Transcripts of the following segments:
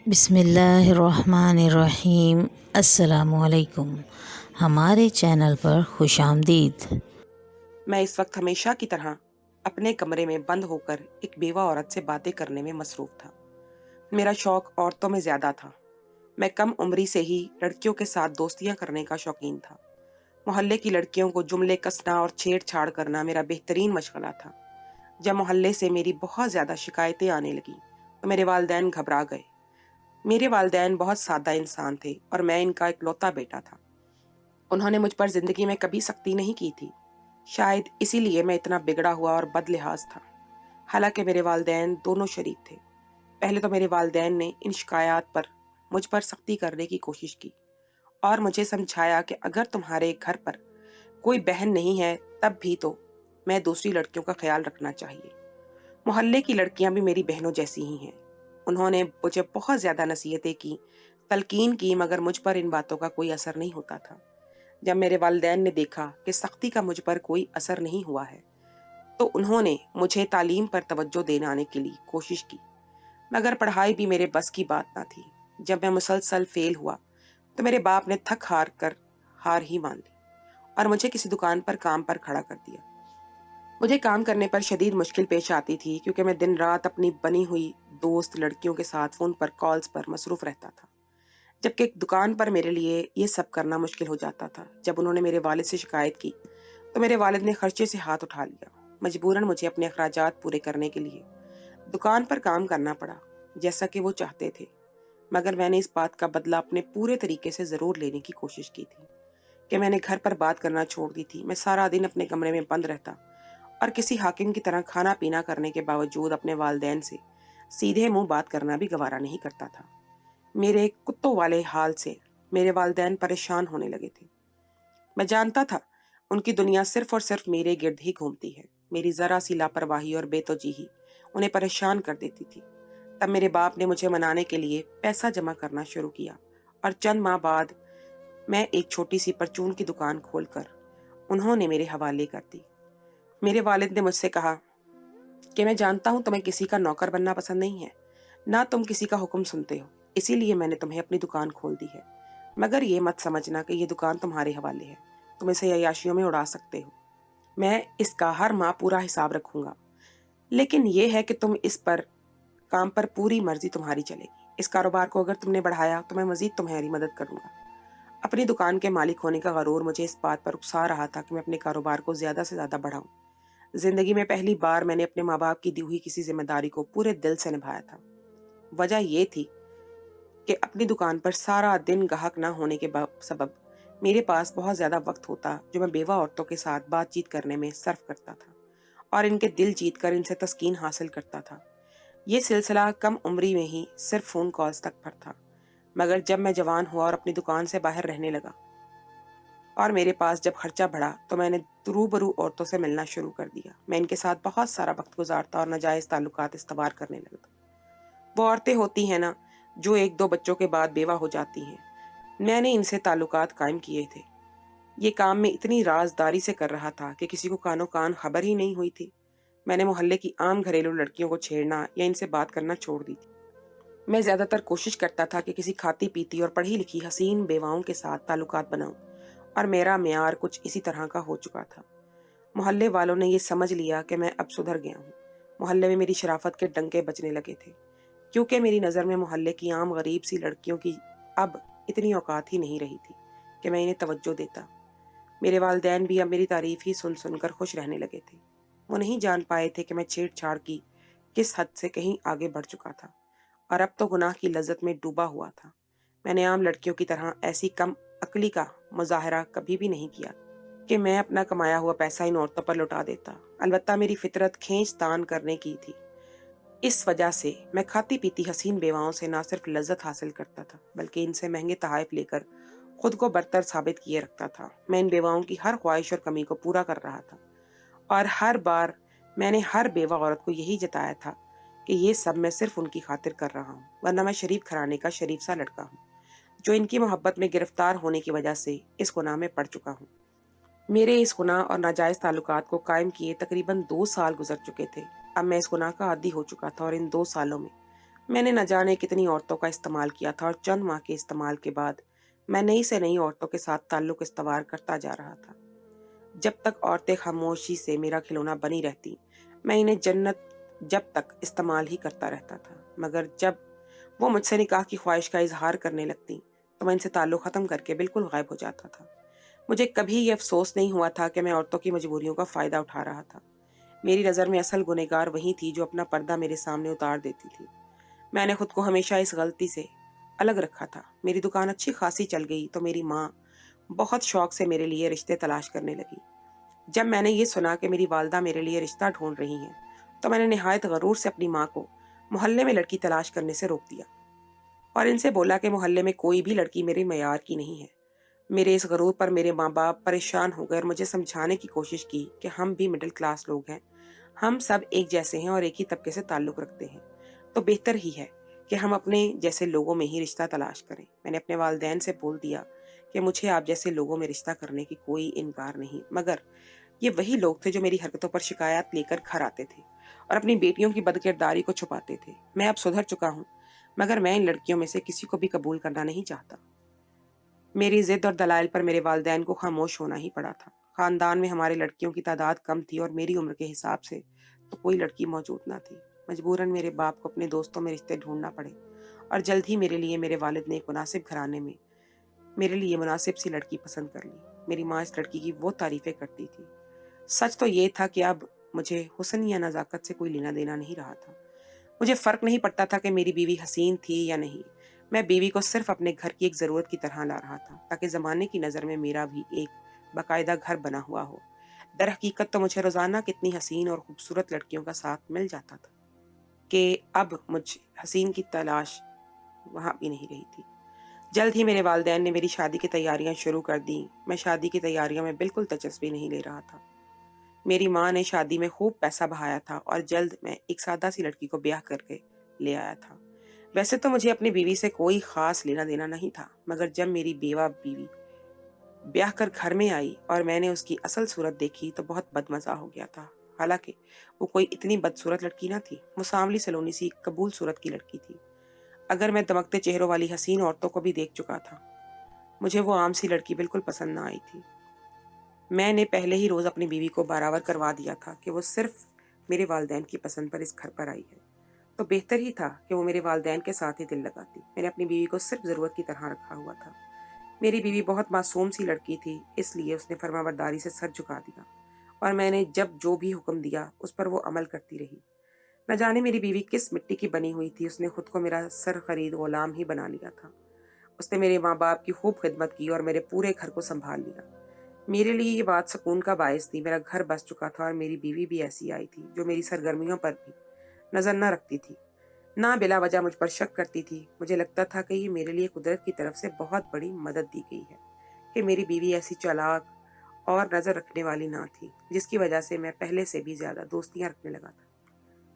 بسم اللہ الرحمن الرحیم۔ السلام علیکم، ہمارے چینل پر خوش آمدید۔ میں اس وقت ہمیشہ کی طرح اپنے کمرے میں بند ہو کر ایک بیوہ عورت سے باتیں کرنے میں مصروف تھا۔ میرا شوق عورتوں میں زیادہ تھا۔ میں کم عمری سے ہی لڑکیوں کے ساتھ دوستیاں کرنے کا شوقین تھا۔ محلے کی لڑکیوں کو جملے کسنا اور چھیڑ چھاڑ کرنا میرا بہترین مشغلہ تھا۔ جب محلے سے میری بہت زیادہ شکایتیں آنے لگیں تو میرے والدین گھبرا گئے۔ میرے والدین بہت سادہ انسان تھے اور میں ان کا اکلوتا بیٹا تھا۔ انہوں نے مجھ پر زندگی میں کبھی سختی نہیں کی تھی۔ شاید اسی لیے میں اتنا بگڑا ہوا اور بد لحاظ تھا۔ حالانکہ میرے والدین دونوں شریک تھے۔ پہلے تو میرے والدین نے ان شکایات پر مجھ پر سختی کرنے کی کوشش کی اور مجھے سمجھایا کہ اگر تمہارے گھر پر کوئی بہن نہیں ہے تب بھی تو میں دوسری لڑکیوں کا خیال رکھنا چاہیے۔ محلے کی لڑکیاں بھی میری بہنوں جیسی ہی ہیں۔ انہوں نے مجھے بہت زیادہ نصیحتیں کی، تلقین کی، مگر مجھ پر ان باتوں کا کوئی اثر نہیں ہوتا تھا۔ جب میرے والدین نے دیکھا کہ سختی کا مجھ پر کوئی اثر نہیں ہوا ہے تو انہوں نے مجھے تعلیم پر توجہ دلانے کے لیے کوشش کی، مگر پڑھائی بھی میرے بس کی بات نہ تھی۔ جب میں مسلسل فیل ہوا تو میرے باپ نے تھک ہار کر ہار ہی مان لی اور مجھے کسی دکان پر کام پر کھڑا کر دیا۔ مجھے کام کرنے پر شدید مشکل پیش آتی تھی کیونکہ میں دن رات اپنی بنی ہوئی دوست لڑکیوں کے ساتھ فون پر کالز پر مصروف رہتا تھا، جبکہ ایک دکان پر میرے لیے یہ سب کرنا مشکل ہو جاتا تھا۔ جب انہوں نے میرے والد سے شکایت کی تو میرے والد نے خرچے سے ہاتھ اٹھا لیا۔ مجبوراً مجھے اپنے اخراجات پورے کرنے کے لیے دکان پر کام کرنا پڑا، جیسا کہ وہ چاہتے تھے، مگر میں نے اس بات کا بدلہ اپنے پورے طریقے سے ضرور لینے کی کوشش کی تھی کہ میں نے گھر پر بات کرنا چھوڑ دی تھی۔ میں سارا دن اپنے کمرے میں بند رہتا اور کسی حاکم کی طرح کھانا پینا کرنے کے باوجود اپنے والدین سے سیدھے منہ بات کرنا بھی گوارا نہیں کرتا تھا۔ میرے کتوں والے حال سے میرے والدین پریشان ہونے لگے تھے۔ میں جانتا تھا ان کی دنیا صرف اور صرف میرے گرد ہی گھومتی ہے۔ میری ذرا سی لاپرواہی اور بے توجہی انہیں پریشان کر دیتی تھی۔ تب میرے باپ نے مجھے منانے کے لیے پیسہ جمع کرنا شروع کیا اور چند ماہ بعد میں ایک چھوٹی سی پرچون کی دکان کھول کر انہوں نے میرے حوالے کر دی۔ میرے والد نے مجھ سے کہا کہ میں جانتا ہوں تمہیں کسی کا نوکر بننا پسند نہیں ہے، نہ تم کسی کا حکم سنتے ہو، اسی لیے میں نے تمہیں اپنی دکان کھول دی ہے، مگر یہ مت سمجھنا کہ یہ دکان تمہارے حوالے ہے، تم اسے عیاشیوں میں اڑا سکتے ہو۔ میں اس کا ہر ماہ پورا حساب رکھوں گا، لیکن یہ ہے کہ تم اس پر کام پر پوری مرضی تمہاری چلے گی۔ اس کاروبار کو اگر تم نے بڑھایا تو میں مزید تمہاری مدد کروں گا۔ اپنی دکان کے مالک ہونے کا غرور مجھے اس بات پر اکسا رہا تھا کہ میں اپنے کاروبار کو زیادہ سے زیادہ بڑھاؤں۔ زندگی میں پہلی بار میں نے اپنے ماں باپ کی دی ہوئی کسی ذمہ داری کو پورے دل سے نبھایا تھا۔ وجہ یہ تھی کہ اپنی دکان پر سارا دن گاہک نہ ہونے کے سبب میرے پاس بہت زیادہ وقت ہوتا جو میں بیوہ عورتوں کے ساتھ بات چیت کرنے میں صرف کرتا تھا اور ان کے دل جیت کر ان سے تسکین حاصل کرتا تھا۔ یہ سلسلہ کم عمری میں ہی صرف فون کالز تک پر تھا، مگر جب میں جوان ہوا اور اپنی دکان سے باہر رہنے لگا اور میرے پاس جب خرچہ بڑھا تو میں نے روبرو عورتوں سے ملنا شروع کر دیا۔ میں ان کے ساتھ بہت سارا وقت گزارتا اور ناجائز تعلقات استوار کرنے لگتا۔ وہ عورتیں ہوتی ہیں نا جو ایک دو بچوں کے بعد بیوہ ہو جاتی ہیں، میں نے ان سے تعلقات قائم کیے تھے۔ یہ کام میں اتنی رازداری سے کر رہا تھا کہ کسی کو کانوں کان خبر ہی نہیں ہوئی تھی۔ میں نے محلے کی عام گھریلو لڑکیوں کو چھیڑنا یا ان سے بات کرنا چھوڑ دی تھی۔ میں زیادہ تر کوشش کرتا تھا کہ کسی کھاتی پیتی اور پڑھی لکھی حسین بیواؤں کے ساتھ تعلقات بناؤں، اور میرا معیار کچھ اسی طرح کا ہو چکا تھا۔ محلے والوں نے یہ سمجھ لیا کہ میں اب سدھر گیا ہوں۔ محلے میں میری شرافت کے ڈنکے بجنے لگے تھے، کیونکہ میری نظر میں محلے کی عام غریب سی لڑکیوں کی اب اتنی اوقات ہی نہیں رہی تھی کہ میں انہیں توجہ دیتا۔ میرے والدین بھی اب میری تعریف ہی سن سن کر خوش رہنے لگے تھے۔ وہ نہیں جان پائے تھے کہ میں چھیڑ چھاڑ کی کس حد سے کہیں آگے بڑھ چکا تھا اور اب تو گناہ کی لذت میں ڈوبا ہوا تھا۔ میں نے عام لڑکیوں کی طرح ایسی کم عقلی کا مظاہرہ کبھی بھی نہیں کیا کہ میں اپنا کمایا ہوا پیسہ ان عورتوں پر لوٹا دیتا۔ البتہ میری فطرت کھینچ تان کرنے کی تھی۔ اس وجہ سے میں کھاتی پیتی حسین بیواؤں سے نہ صرف لذت حاصل کرتا تھا بلکہ ان سے مہنگے تحائف لے کر خود کو برتر ثابت کیے رکھتا تھا۔ میں ان بیواؤں کی ہر خواہش اور کمی کو پورا کر رہا تھا اور ہر بار میں نے ہر بیوہ عورت کو یہی جتایا تھا کہ یہ سب میں صرف ان کی خاطر کر رہا ہوں، ورنہ میں شریف گھرانے کا شریف سا لڑکا ہوں جو ان کی محبت میں گرفتار ہونے کی وجہ سے اس گناہ میں پڑ چکا ہوں۔ میرے اس گناہ اور ناجائز تعلقات کو قائم کیے تقریباً 2 سال گزر چکے تھے۔ اب میں اس گناہ کا عادی ہو چکا تھا اور ان 2 سالوں میں मैंने न जाने कितनी औरतों का इस्तेमाल किया था और चंद माह के इस्तेमाल के बाद मैं नई से नई औरतों के साथ ताल्लुक इस्तवार करता जा रहा था। जब तक औरतें खामोशी से मेरा खिलौना बनी रहती, मैं इन्हें जन्नत जब तक इस्तेमाल ही करता रहता था। मगर जब वो मुझसे निकाह की ख्वाहिश का इजहार करने लगती, तो मैं इनसे ताल्लुक ख़त्म करके बिल्कुल गायब हो जाता था। मुझे कभी ये अफसोस नहीं हुआ था कि मैं औरतों की मजबूरियों का फ़ायदा उठा रहा था। मेरी नज़र में असल गुनहगार वही थी जो अपना पर्दा मेरे सामने उतार देती थी। मैंने खुद को हमेशा इस गलती से अलग रखा था। मेरी दुकान अच्छी खासी चल गई तो मेरी माँ बहुत शौक से मेरे लिए रिश्ते तलाश करने लगी। जब मैंने ये सुना कि मेरी वालदा मेरे लिए रिश्ता ढूंढ रही हैं, तो मैंने निहायत गरूर से अपनी माँ को मोहल्ले में लड़की तलाश करने से रोक दिया और इनसे बोला कि मोहल्ले में कोई भी लड़की मेरे मयार की नहीं है। मेरे इस गरूर पर मेरे माँ बाप परेशान हो गए और मुझे समझाने की कोशिश की कि हम भी मिडिल क्लास लोग हैं, हम सब एक जैसे हैं और एक ही तबके से ताल्लुक़ रखते हैं, तो बेहतर ही है कि हम अपने जैसे लोगों में ही रिश्ता तलाश करें। मैंने अपने वालिदैन से बोल दिया कि मुझे आप जैसे लोगों में रिश्ता करने की कोई इनकार नहीं, मगर ये वही लोग थे जो मेरी हरकतों पर शिकायत लेकर घर आते थे और अपनी बेटियों की बदकिरदारी को छुपाते थे। मैं अब सुधर चुका हूँ, मगर मैं इन लड़कियों में से किसी को भी कबूल करना नहीं चाहता। मेरी जिद और दलाइल पर मेरे वालिदैन को खामोश होना ही पड़ा था। खानदान में हमारे लड़कियों की तादाद कम थी और मेरी उम्र के हिसाब से तो कोई लड़की मौजूद ना थी। मजबूरन मेरे बाप को अपने दोस्तों में रिश्ते ढूंढना पड़े और जल्द ही मेरे लिए मेरे वालिद ने एक मुनासिब घराने में मेरे लिए मुनासिब सी लड़की पसंद कर ली। मेरी माँ इस लड़की की वो तारीफें करती थी। सच तो ये था कि अब मुझे हुस्न या नज़ाकत से कोई लेना देना नहीं रहा था। मुझे फ़र्क नहीं पड़ता था कि मेरी बीवी हसीन थी या नहीं। मैं बीवी को सिर्फ़ अपने घर की एक ज़रूरत की तरह ला रहा था, ताकि ज़माने की नज़र में मेरा भी एक बाकायदा घर बना हुआ हो। दरहकीकत तो मुझे रोज़ाना कितनी हसीन और खूबसूरत लड़कियों का साथ मिल जाता था कि अब मुझ हसीन की तलाश वहाँ भी नहीं रही थी। जल्द ही मेरे वालिदैन ने मेरी शादी की तैयारियां शुरू कर दी। मैं शादी की तैयारियों में बिल्कुल दिलचस्पी नहीं ले रहा था। मेरी माँ ने शादी में खूब पैसा बहाया था और जल्द मैं एक सादा सी लड़की को ब्याह करके ले आया था। वैसे तो मुझे अपनी बीवी से कोई खास लेना देना नहीं था, मगर जब मेरी बेवा बीवी ब्याह कर घर में आई और मैंने उसकी असल सूरत देखी तो बहुत बदमज़ा हो गया था। हालांकि वो कोई इतनी बदसूरत लड़की ना थी, वो सांवली सलोनी सी कबूल सूरत की लड़की थी। अगर मैं दमकते चेहरों वाली हसीन औरतों को भी देख चुका था, मुझे वो आम सी लड़की बिल्कुल पसंद ना आई थी। मैंने पहले ही रोज़ अपनी बीवी को बराबर करवा दिया था कि वो सिर्फ मेरे वालिदैन की पसंद पर इस घर पर आई है, तो बेहतर ही था कि वो मेरे वालिदैन के साथ ही दिल लगाती। मैंने अपनी बीवी को सिर्फ ज़रूरत की तरह रखा हुआ था। मेरी बीवी बहुत मासूम सी लड़की थी, इसलिए उसने फरमाबरदारी से सर झुका दिया और मैंने जब जो भी हुक्म दिया उस पर वो अमल करती रही। न जाने मेरी बीवी किस मिट्टी की बनी हुई थी, उसने खुद को मेरा सर खरीद गुलाम ही बना लिया था। उसने मेरे माँ बाप की खूब खिदमत की और मेरे पूरे घर को संभाल लिया। मेरे लिए ये बात सुकून का बायस थी। मेरा घर बस चुका था और मेरी बीवी भी ऐसी आई थी जो मेरी सरगर्मियों पर भी नजर न रखती थी, ना बिला वजह मुझ पर शक करती थी। मुझे लगता था कि ये मेरे लिए कुदरत की तरफ से बहुत बड़ी मदद दी गई है कि मेरी बीवी ऐसी चालाक और नजर रखने वाली ना थी, जिसकी वजह से मैं पहले से भी ज्यादा दोस्तियां रखने लगा था।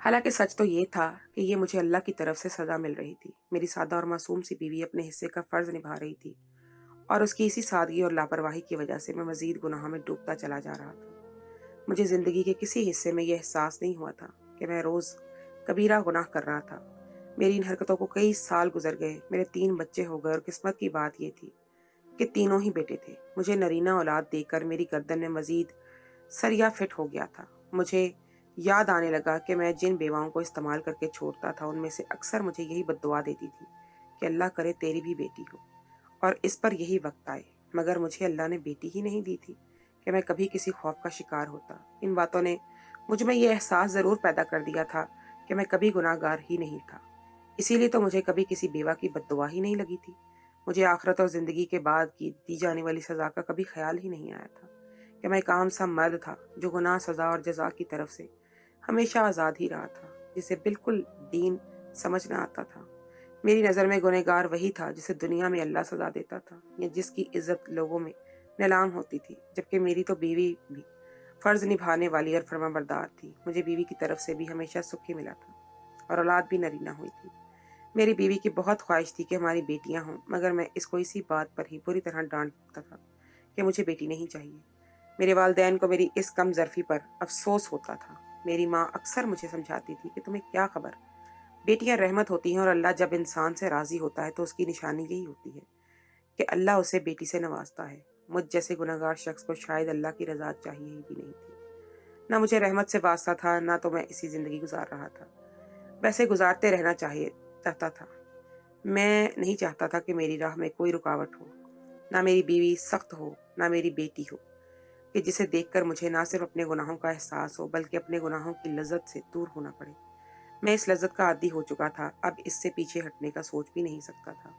हालांकि सच तो ये था कि ये मुझे अल्लाह की तरफ से सजा मिल रही थी। मेरी सादा और मासूम सी बीवी अपने हिस्से का फर्ज निभा रही थी और उसकी इसी सादगी और लापरवाही की वजह से मैं मजीद गुनाह में डूबता चला जा रहा था। मुझे जिंदगी के किसी हिस्से में यह एहसास नहीं हुआ था कि मैं रोज कबीरा गुनाह कर रहा था। मेरी इन हरकतों को कई साल गुजर गए। मेरे 3 बच्चे हो गए और किस्मत की बात यह थी कि तीनों ही बेटे थे। मुझे नरीना औलाद देखकर मेरी गर्दन में मजीद सरिया फिट हो गया था। मुझे याद आने लगा कि मैं जिन बेवाओं को इस्तेमाल करके छोड़ता था, उनमें से अक्सर मुझे यही बद्दुआ देती थी कि अल्लाह करे तेरी भी बेटी हो और इस पर यही वक्त आए। मगर मुझे अल्लाह ने बेटी ही नहीं दी थी कि मैं कभी किसी खौफ का शिकार होता। इन बातों ने मुझ में यह एहसास ज़रूर पैदा कर दिया था कि मैं कभी गुनाहगार ही नहीं था। इसीलिए तो मुझे कभी किसी बेवा की बद्दुआ ही नहीं लगी थी। मुझे आखिरत और ज़िंदगी के बाद की दी जाने वाली सज़ा का कभी ख्याल ही नहीं आया था कि मैं एक आम सा मर्द था जो गुनाह, सज़ा और जज़ा की तरफ से हमेशा आज़ाद ही रहा था, जिसे बिल्कुल दीन समझ ना आता था। मेरी नज़र में गुनहगार वही था जिसे दुनिया में अल्लाह सज़ा देता था या जिसकी इज्जत लोगों में नीलाम होती थी, जबकि मेरी तो बीवी भी फ़र्ज निभाने वाली और फरमाबरदार थी। मुझे बीवी की तरफ से भी हमेशा सुख ही मिला था और औलाद भी नरीना हुई थी। मेरी बीवी की बहुत ख्वाहिश थी कि हमारी बेटियां हों, मगर मैं इसको इसी बात पर ही बुरी तरह डांटता था कि मुझे बेटी नहीं चाहिए। मेरे वालिदैन को मेरी इस कम ज़र्फ़ी पर अफसोस होता था। मेरी माँ अक्सर मुझे समझाती थी कि तुम्हें क्या खबर, بیٹیاں رحمت ہوتی ہیں اور اللہ جب انسان سے راضی ہوتا ہے تو اس کی نشانی یہی ہوتی ہے کہ اللہ اسے بیٹی سے نوازتا ہے۔ مجھ جیسے گنہگار شخص کو شاید اللہ کی رضا چاہیے ہی بھی نہیں تھی۔ نہ مجھے رحمت سے واسطہ تھا، نہ تو میں اسی زندگی گزار رہا تھا، ویسے گزارتے رہنا چاہتا تھا۔ میں نہیں چاہتا تھا کہ میری راہ میں کوئی رکاوٹ ہو، نہ میری بیوی سخت ہو، نہ میری بیٹی ہو کہ جسے دیکھ کر مجھے نہ صرف اپنے گناہوں کا احساس ہو بلکہ اپنے گناہوں کی لذت سے دور ہونا پڑے۔ میں اس لذت کا عادی ہو چکا تھا، اب اس سے پیچھے ہٹنے کا سوچ بھی نہیں سکتا تھا۔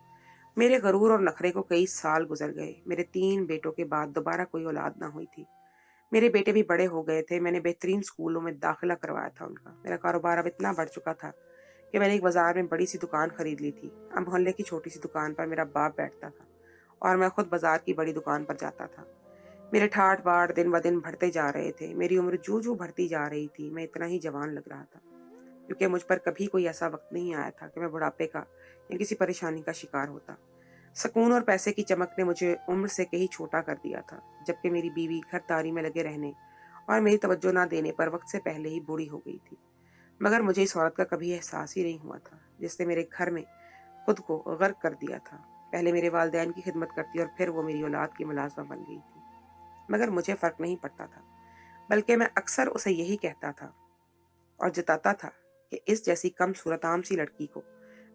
میرے غرور اور نخرے کو کئی سال گزر گئے۔ میرے 3 بیٹوں کے بعد دوبارہ کوئی اولاد نہ ہوئی تھی۔ میرے بیٹے بھی بڑے ہو گئے تھے، میں نے بہترین سکولوں میں داخلہ کروایا تھا ان کا۔ میرا کاروبار اب اتنا بڑھ چکا تھا کہ میں نے ایک بازار میں بڑی سی دکان خرید لی تھی۔ اب محلے کی چھوٹی سی دکان پر میرا باپ بیٹھتا تھا اور میں خود بازار کی بڑی دکان پر جاتا تھا۔ میرے ٹھاٹ باٹ دن ب دن بڑھتے جا رہے تھے۔ میری عمر جو بڑھتی جا رہی تھی میں اتنا ہی جوان لگ رہا تھا، کیونکہ مجھ پر کبھی کوئی ایسا وقت نہیں آیا تھا کہ میں بڑھاپے کا یا کسی پریشانی کا شکار ہوتا۔ سکون اور پیسے کی چمک نے مجھے عمر سے کہیں چھوٹا کر دیا تھا، جبکہ میری بیوی گھر داری میں لگے رہنے اور میری توجہ نہ دینے پر وقت سے پہلے ہی بوڑھی ہو گئی تھی۔ مگر مجھے اس عورت کا کبھی احساس ہی نہیں ہوا تھا جس نے میرے گھر میں خود کو غرق کر دیا تھا۔ پہلے میرے والدین کی خدمت کرتی اور پھر وہ میری اولاد کی ملازمہ بن گئی تھی، مگر مجھے فرق نہیں پڑتا تھا، بلکہ میں اکثر اسے یہی کہتا تھا اور جتاتا تھا کہ اس جیسی کم صورت عام سی لڑکی کو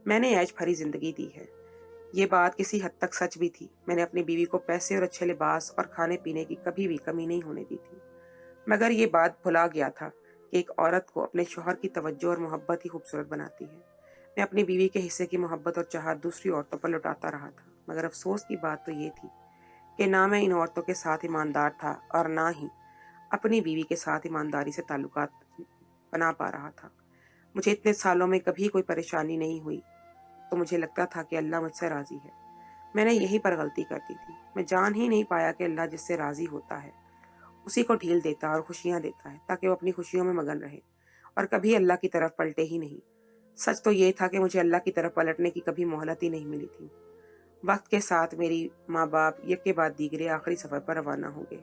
میں نے عیش بھری زندگی دی ہے۔ یہ بات کسی حد تک سچ بھی تھی۔ میں نے اپنی بیوی کو پیسے اور اچھے لباس اور کھانے پینے کی کبھی بھی کمی نہیں ہونے دی تھی، مگر یہ بات بھلا گیا تھا کہ ایک عورت کو اپنے شوہر کی توجہ اور محبت ہی خوبصورت بناتی ہے۔ میں اپنی بیوی کے حصے کی محبت اور چاہت دوسری عورتوں پر لٹاتا رہا تھا، مگر افسوس کی بات تو یہ تھی کہ نہ میں ان عورتوں کے ساتھ ایماندار تھا اور نہ ہی اپنی بیوی کے ساتھ ایمانداری سے تعلقات بنا پا رہا تھا۔ مجھے اتنے سالوں میں کبھی کوئی پریشانی نہیں ہوئی تو مجھے لگتا تھا کہ اللہ مجھ سے راضی ہے۔ میں نے یہی پر غلطی کر دی تھی۔ میں جان ہی نہیں پایا کہ اللہ جس سے راضی ہوتا ہے اسی کو ڈھیل دیتا اور خوشیاں دیتا ہے تاکہ وہ اپنی خوشیوں میں مگن رہے اور کبھی اللہ کی طرف پلٹے ہی نہیں۔ سچ تو یہ تھا کہ مجھے اللہ کی طرف پلٹنے کی کبھی مہلت ہی نہیں ملی تھی۔ وقت کے ساتھ میری ماں باپ یک کے بعد دیگرے آخری سفر پر روانہ ہو گئے۔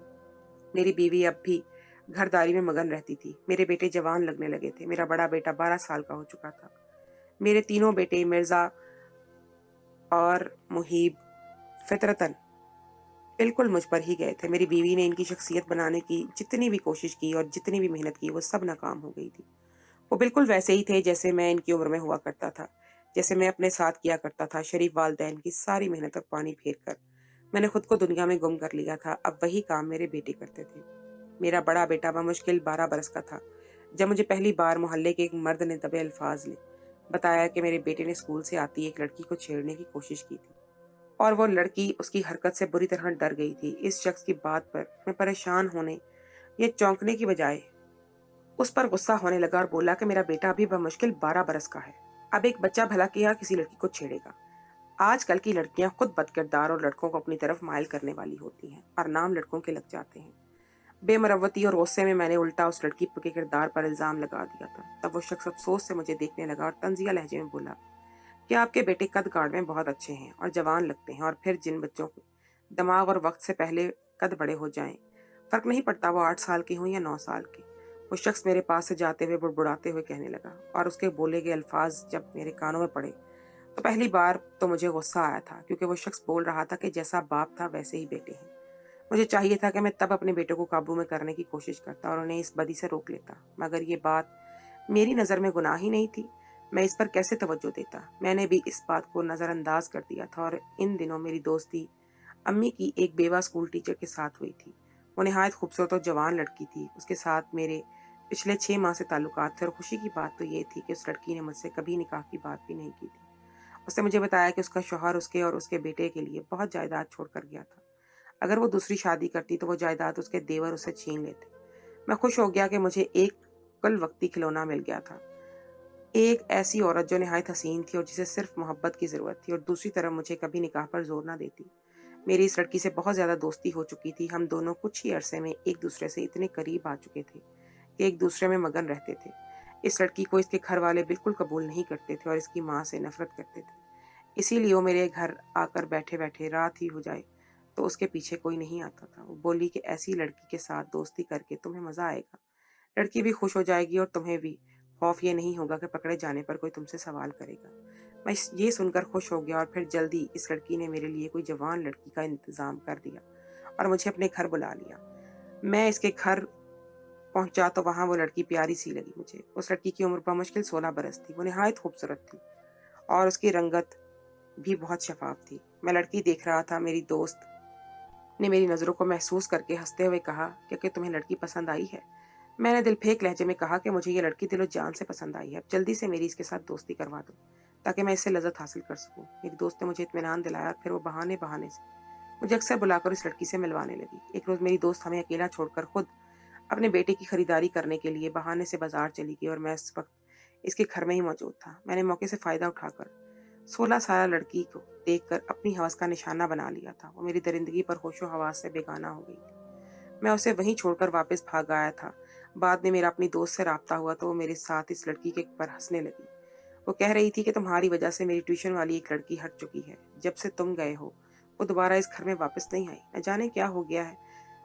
میری بیوی اب بھی گھرداری میں مگن رہتی تھی۔ میرے بیٹے جوان لگنے لگے تھے۔ میرا بڑا بیٹا 12 سال کا ہو چکا تھا۔ میرے تینوں بیٹے مرزا اور محیب فطرتاً بالکل مجھ پر ہی گئے تھے۔ میری بیوی نے ان کی شخصیت بنانے کی جتنی بھی کوشش کی اور جتنی بھی محنت کی وہ سب ناکام ہو گئی تھی۔ وہ بالکل ویسے ہی تھے جیسے میں ان کی عمر میں ہوا کرتا تھا، جیسے میں اپنے ساتھ کیا کرتا تھا۔ شریف والدین کی ساری محنت پر پانی پھیر کر میں نے خود کو دنیا میں گم کر لیا تھا۔ اب وہی کام میرے بیٹے کرتے تھے۔ میرا بڑا بیٹا بمشکل 12 برس کا تھا جب مجھے پہلی بار محلے کے ایک مرد نے دبے الفاظ میں بتایا کہ میرے بیٹے نے اسکول سے آتی ایک لڑکی کو چھیڑنے کی کوشش کی تھی اور وہ لڑکی اس کی حرکت سے بری طرح ڈر گئی تھی۔ اس شخص کی بات پر میں پریشان ہونے یا چونکنے کی بجائے اس پر غصہ ہونے لگا اور بولا کہ میرا بیٹا ابھی بمشکل 12 برس کا ہے، اب ایک بچہ بھلا کیا کسی لڑکی کو چھیڑے گا؟ آج کل کی لڑکیاں خود بد کردار اور لڑکوں کو اپنی طرف مائل کرنے والی ہوتی ہیں اور نام لڑکوں کے لگ جاتے ہیں۔ بے مروتی اور غصے میں نے الٹا اس لڑکی کے کردار پر الزام لگا دیا تھا۔ تب وہ شخص افسوس سے مجھے دیکھنے لگا اور طنزیہ لہجے میں بولا کہ آپ کے بیٹے قد کاٹ میں بہت اچھے ہیں اور جوان لگتے ہیں، اور پھر جن بچوں کو دماغ اور وقت سے پہلے قد بڑے ہو جائیں، فرق نہیں پڑتا وہ 8 سال کے ہوں یا 9 سال کے۔ وہ شخص میرے پاس سے جاتے ہوئے بڑبڑاتے ہوئے کہنے لگا، اور اس کے بولے گئے الفاظ جب میرے کانوں میں پڑے تو پہلی بار تو مجھے غصہ آیا تھا، کیونکہ وہ شخص بول رہا تھا کہ جیسا باپ تھا ویسے ہی بیٹے ہیں۔ مجھے چاہیے تھا کہ میں تب اپنے بیٹے کو قابو میں کرنے کی کوشش کرتا اور انہیں اس بدی سے روک لیتا، مگر یہ بات میری نظر میں گناہ ہی نہیں تھی۔ میں اس پر کیسے توجہ دیتا؟ میں نے بھی اس بات کو نظر انداز کر دیا تھا، اور ان دنوں میری دوستی امی کی ایک بیوہ اسکول ٹیچر کے ساتھ ہوئی تھی۔ وہ نہایت خوبصورت اور جوان لڑکی تھی۔ اس کے ساتھ میرے پچھلے 6 ماہ سے تعلقات تھے، اور خوشی کی بات تو یہ تھی کہ اس لڑکی نے مجھ سے کبھی نکاح کی بات بھی نہیں کی تھی۔ اس نے مجھے بتایا کہ اس کا شوہر اس کے اور اس کے بیٹے کے لیے بہت جائیداد چھوڑ کر گیا تھا۔ اگر وہ دوسری شادی کرتی تو وہ جائیداد اس کے دیور اسے چھین لیتے۔ میں خوش ہو گیا کہ مجھے ایک کل وقتی کھلونا مل گیا تھا، ایک ایسی عورت جو نہایت حسین تھی اور جسے صرف محبت کی ضرورت تھی، اور دوسری طرف مجھے کبھی نکاح پر زور نہ دیتی۔ میری اس لڑکی سے بہت زیادہ دوستی ہو چکی تھی۔ ہم دونوں کچھ ہی عرصے میں ایک دوسرے سے اتنے قریب آ چکے تھے کہ ایک دوسرے میں مگن رہتے تھے۔ اس لڑکی کو اس کے گھر والے بالکل قبول نہیں کرتے تھے اور اس کی ماں سے نفرت کرتے تھے۔ اسی لیے وہ میرے گھر آ کر بیٹھے بیٹھے رات ہی ہو جائے تو اس کے پیچھے کوئی نہیں آتا تھا۔ وہ بولی کہ ایسی لڑکی کے ساتھ دوستی کر کے تمہیں مزہ آئے گا، لڑکی بھی خوش ہو جائے گی اور تمہیں بھی खौफ ये नहीं होगा कि पकड़े जाने पर कोई तुमसे सवाल करेगा। मैं ये सुनकर खुश हो गया और फिर जल्दी इस लड़की ने मेरे लिए कोई जवान लड़की का इंतजाम कर दिया और मुझे अपने घर बुला लिया। मैं इसके घर पहुंचा तो वहां वो लड़की प्यारी सी लगी मुझे। उस लड़की की उम्र बमुश्किल 16 बरस थी। वो निहायत खूबसूरत थी और उसकी रंगत भी बहुत शफाफ थी। मैं लड़की देख रहा था। मेरी दोस्त ने मेरी नज़रों को महसूस करके हंसते हुए कहा कि क्या तुम्हें लड़की पसंद आई है? मैंने दिल फेंक लहजे में कहा कि मुझे ये लड़की दिलो जान से पसंद आई है। अब जल्दी से मेरी इसके साथ दोस्ती करवा दो ताकि मैं इससे लज़्ज़त हासिल कर सकूं। मेरी दोस्त ने मुझे इत्मीनान दिलाया और फिर वो बहाने बहाने से मुझे अक्सर बुलाकर इस लड़की से मिलवाने लगी। एक रोज़ मेरी दोस्त हमें अकेला छोड़कर खुद अपने बेटे की खरीदारी करने के लिए बहाने से बाजार चली गई और मैं इस वक्त इसके घर में ही मौजूद था। मैंने मौके से फ़ायदा उठाकर 16 साल लड़की को देखकर अपनी हवस का निशाना बना लिया था। वो मेरी दरिंदगी पर होशो हवास से बेगाना हो गई थी। मैं उसे वहीं छोड़कर वापस भाग आया था। बाद में मेरा अपनी दोस्त से राब्ता हुआ तो वो मेरे साथ इस लड़की के पर हंसने लगी। वो कह रही थी कि तुम्हारी वजह से मेरी ट्यूशन वाली एक लड़की हट चुकी है। जब से तुम गए हो वो दोबारा इस घर में वापस नहीं आई। न जाने क्या हो गया है।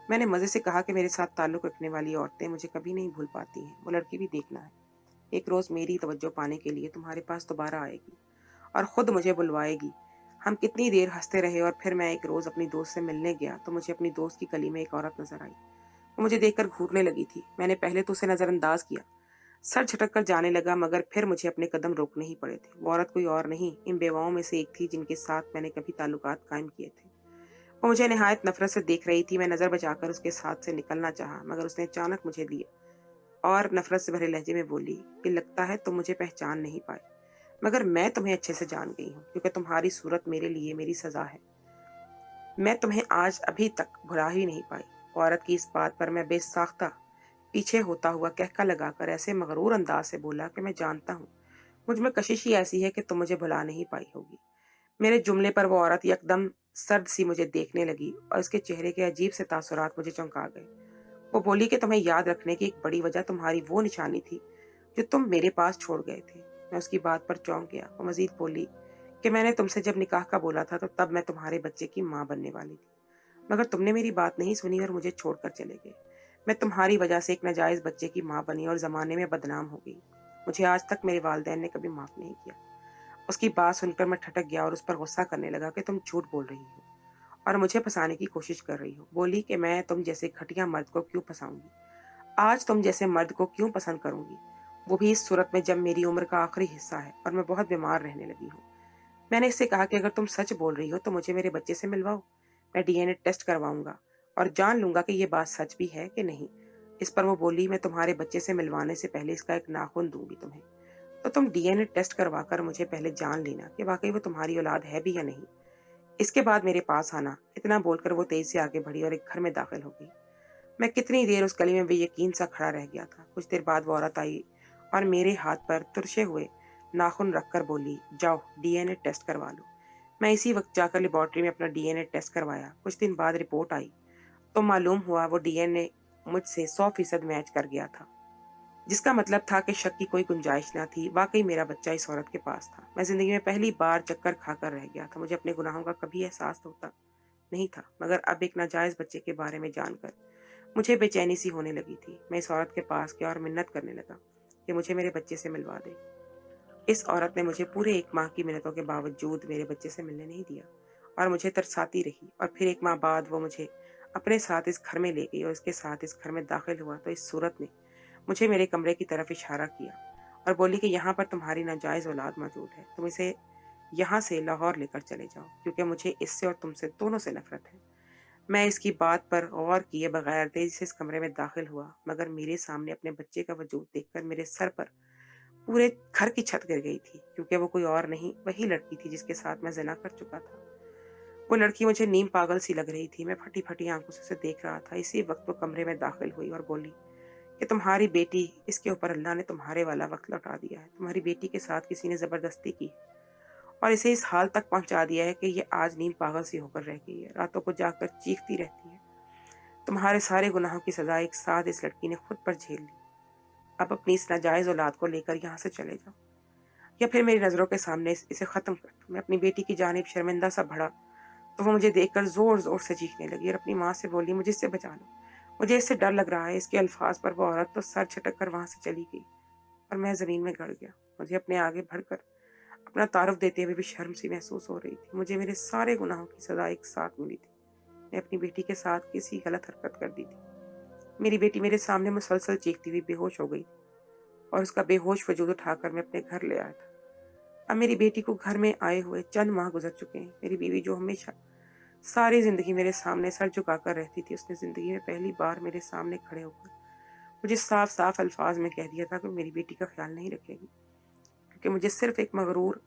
मैंने मज़े से कहा कि मेरे साथ ताल्लुक़ रखने वाली औरतें मुझे कभी नहीं भूल पाती हैं। वो लड़की भी देखना है, एक रोज़ मेरी तवज्जो पाने के लिए तुम्हारे पास दोबारा आएगी और ख़ुद मुझे बुलवाएगी। हम कितनी देर हंसते रहे और फिर मैं एक रोज़ अपनी दोस्त से मिलने गया तो मुझे अपनी दोस्त की गली में एक औरत नज़र आई। वो मुझे देखकर घूरने लगी थी। मैंने पहले तो उसे नज़रअंदाज किया, सर झटक कर जाने लगा, मगर फिर मुझे अपने कदम रोकने ही पड़े थे। वो औरत कोई और नहीं, इन बेवाओं में से एक थी जिनके साथ मैंने कभी ताल्लुकात कायम किए थे। वो मुझे निहायत नफरत से देख रही थी। मैं नज़र बचाकर उसके साथ से निकलना चाहा, मगर उसने अचानक मुझे लिया और नफरत से भरे लहजे में बोली कि लगता है तुम मुझे पहचान नहीं पाए, मगर मैं तुम्हें अच्छे से जान गई हूँ, क्योंकि तुम्हारी सूरत मेरे लिए मेरी सज़ा है। मैं तुम्हें आज अभी तक भुला ही नहीं पाई। औरत की इस बात पर मैं बेसाख्ता पीछे होता हुआ कहका लगाकर ऐसे मगरूर अंदाज से बोला कि मैं जानता हूँ मुझ में कशिश ही ऐसी है कि तुम मुझे भुला नहीं पाई होगी। मेरे जुमले पर वो औरत यकदम सर्द सी मुझे देखने लगी और उसके चेहरे के अजीब से तासुरात मुझे चौंका गए। वो बोली कि तुम्हें याद रखने की एक बड़ी वजह तुम्हारी वो निशानी थी जो तुम मेरे पास छोड़ गए थे। मैं उसकी बात पर चौंक गया। वो मजीद बोली कि मैंने तुमसे जब निकाह का बोला था तो तब मैं तुम्हारे बच्चे की माँ बनने वाली थी, मगर तुमने मेरी बात नहीं सुनी और मुझे छोड़कर चले गए। मैं तुम्हारी वजह से एक नाजायज़ बच्चे की माँ बनी और ज़माने में बदनाम हो गई। मुझे आज तक मेरे वालिदैन ने कभी माफ़ नहीं किया। उसकी बात सुनकर मैं ठटक गया और उस पर गुस्सा करने लगा कि तुम झूठ बोल रही हो और मुझे फंसाने की कोशिश कर रही हो। बोली कि मैं तुम जैसे घटिया मर्द को क्यों फंसाऊंगी, आज तुम जैसे मर्द को क्यों पसंद करूंगी, वो भी इस सूरत में जब मेरी उम्र का आखिरी हिस्सा है और मैं बहुत बीमार रहने लगी हूँ। मैंने इससे कहा कि अगर तुम सच बोल रही हो तो मुझे मेरे बच्चे से मिलवाओ, मैं डीएनए टेस्ट करवाऊंगा और जान लूंगा कि ये बात सच भी है कि नहीं। इस पर वो बोली मैं तुम्हारे बच्चे से मिलवाने से पहले इसका एक नाखून दूंगी तुम्हें, तो तुम डीएनए टेस्ट करवाकर मुझे पहले जान लेना कि वाकई वो तुम्हारी औलाद है भी या नहीं। इसके बाद मेरे पास आना। इतना बोलकर वो तेज से आगे बढ़ी और एक घर में दाखिल हो गई। मैं कितनी देर उस गली में बेयकीन सा खड़ा रह गया था। कुछ देर बाद वो औरत आई और मेरे हाथ पर तुरशे हुए नाखून रखकर बोली जाओ डीएनए टेस्ट करवा लो। मैं इसी वक्त जाकर लेबॉर्ट्री में अपना डीएनए टेस्ट करवाया। कुछ दिन बाद रिपोर्ट आई तो मालूम हुआ वो डीएनए मुझसे 100% मैच कर गया था, जिसका मतलब था कि शक की कोई गुंजाइश न थी। वाकई मेरा बच्चा इस औरत के पास था। मैं जिंदगी में पहली बार चक्कर खाकर रह गया था। मुझे अपने गुनाहों का कभी एहसास होता नहीं था, मगर अब एक नाजायज बच्चे के बारे में जानकर मुझे बेचैनी सी होने लगी थी। मैं इस औरत के पास गया और मिन्नत करने लगा कि मुझे मेरे बच्चे से मिलवा दे। इस औरत ने मुझे पूरे 1 माह की मिन्नतों के बावजूद मेरे बच्चे से मिलने नहीं दिया और मुझे तरसाती रही। और फिर 1 माह बाद वो मुझे अपने साथ इस घर में ले गई और इसके साथ इस घर में दाखिल हुआ तो इस सूरत ने मुझे मेरे कमरे की तरफ इशारा किया और बोली कि यहाँ पर तुम्हारी नाजायज़ औलाद मौजूद है, तुम इसे यहाँ से लाहौर लेकर चले जाओ, क्योंकि मुझे इससे और तुमसे दोनों से नफरत है। मैं इसकी बात पर गौर किए बगैर तेजी से इस कमरे में दाखिल हुआ, मगर मेरे सामने अपने बच्चे का वजूद देखकर मेरे सर पर पूरे घर की छत गिर गई थी, क्योंकि वो कोई और नहीं वही लड़की थी जिसके साथ मैं ज़िना कर चुका था। वो लड़की मुझे नीम पागल सी लग रही थी। मैं फटी फटी आंखों से उसे देख रहा था। इसी वक्त वो कमरे में दाखिल हुई और बोली कि तुम्हारी बेटी, इसके ऊपर अल्लाह ने तुम्हारे वाला वक्त लौटा दिया है। तुम्हारी बेटी के साथ किसी ने ज़बरदस्ती की और इसे इस हाल तक पहुंचा दिया है कि ये आज नीम पागल सी होकर रह गई है, रातों को जाकर चीखती रहती है। तुम्हारे सारे गुनाहों की सजा एक साथ इस लड़की ने खुद पर झेल ली। अब अपनी इस नाजायज़ औलाद को लेकर यहाँ से चले जाओ या फिर मेरी नज़रों के सामने इसे ख़त्म कर दो। मैं अपनी बेटी की जानिब शर्मिंदा सा बढ़ा तो वो मुझे देखकर ज़ोर ज़ोर से चीखने लगी और अपनी माँ से बोली मुझे इससे बचा लो, मुझे इससे डर लग रहा है। इसके अल्फाज पर वो औरत तो सर झटक कर वहाँ से चली गई اور मैं ज़मीन में गड़ गया। मुझे अपने आगे बढ़कर अपना तारुफ देते हुए भी शर्म सी महसूस हो रही थी। मुझे मेरे सारे गुनाहों की सज़ा एक साथ मिली थी। मैं अपनी बेटी के साथ किसी गलत हरकत कर दी थी। मेरी बेटी मेरे सामने मुसलसल चीखती हुई बेहोश हो गई थी और उसका बेहोश वजूद उठाकर मैं अपने घर ले आया था। अब मेरी बेटी को घर में आए हुए चंद माह गुजर चुके हैं। मेरी बीवी जो हमेशा सारी ज़िंदगी मेरे सामने सर झुकाकर रहती थी, उसने ज़िंदगी में पहली बार मेरे सामने खड़े होकर मुझे साफ साफ अल्फाज में कह दिया था कि मेरी बेटी का ख्याल नहीं रखेगी, क्योंकि मुझे सिर्फ एक मगरूर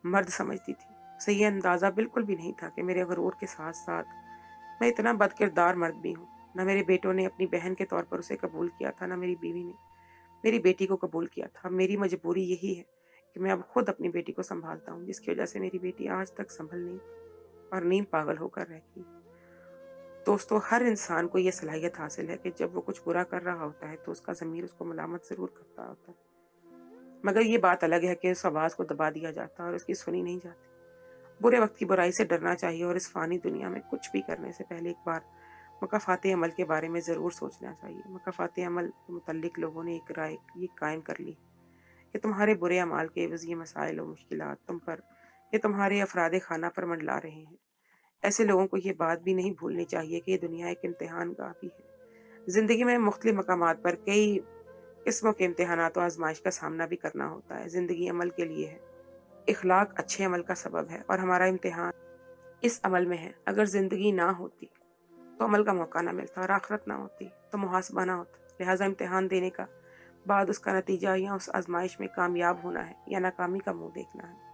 मर्द समझती थी। उसे ये अंदाज़ा बिल्कुल भी नहीं था कि मेरे गरूर के साथ साथ मैं इतना बदकिरदार मर्द भी हूँ। न मेरे बेटों ने अपनी बहन के तौर पर उसे कबूल किया था, न मेरी बीवी ने मेरी बेटी को कबूल किया था। मेरी मजबूरी यही है कि मैं अब खुद अपनी बेटी को संभालता हूँ, जिसकी वजह से मेरी बेटी आज तक संभल नहीं और नीम पागल होकर रह गई। दोस्तों, हर इंसान को ये सलाहियत हासिल है कि जब वो कुछ बुरा कर रहा होता है तो उसका ज़मीर उसको मलामत ज़रूर करता होता है, मगर ये बात अलग है कि उस आवाज़ को दबा दिया जाता है और उसकी सुनी नहीं जाती। बुरे वक्त की बुराई से डरना चाहिए और इस फ़ानी दुनिया में कुछ भी करने से पहले एक बार मकाफ़ात अमल के बारे में ज़रूर सोचना चाहिए। मकाफ़ात अमल के मुतल्लिक़ लोगों ने एक राय ये कायम कर ली कि तुम्हारे बुरे अमाल के एवज़ ये मसाइल और मुश्किलात तुम पर या तुम्हारे अफ़राद खाना पर मंडला रहे हैं। ऐसे लोगों को ये बात भी नहीं भूलनी चाहिए कि ये दुनिया एक इम्तिहान गाह भी है। ज़िंदगी में मुख्तलिफ़ मकामात पर कई किस्मों के इम्तिहानात और आज़माइश का सामना भी करना होता है। ज़िंदगी अमल के लिए है, इखलाक अच्छे अमल का सबब है और हमारा इम्तिहान इस अमल में है। अगर ज़िंदगी ना होती तो अमल का मौका ना मिलता और आखिरत ना होती तो मुहासबा ना होता। लिहाजा इम्तिहान देने का बाद उसका नतीजा या उस आज़माइश में कामयाब होना है या नाकामी का मुँह देखना है।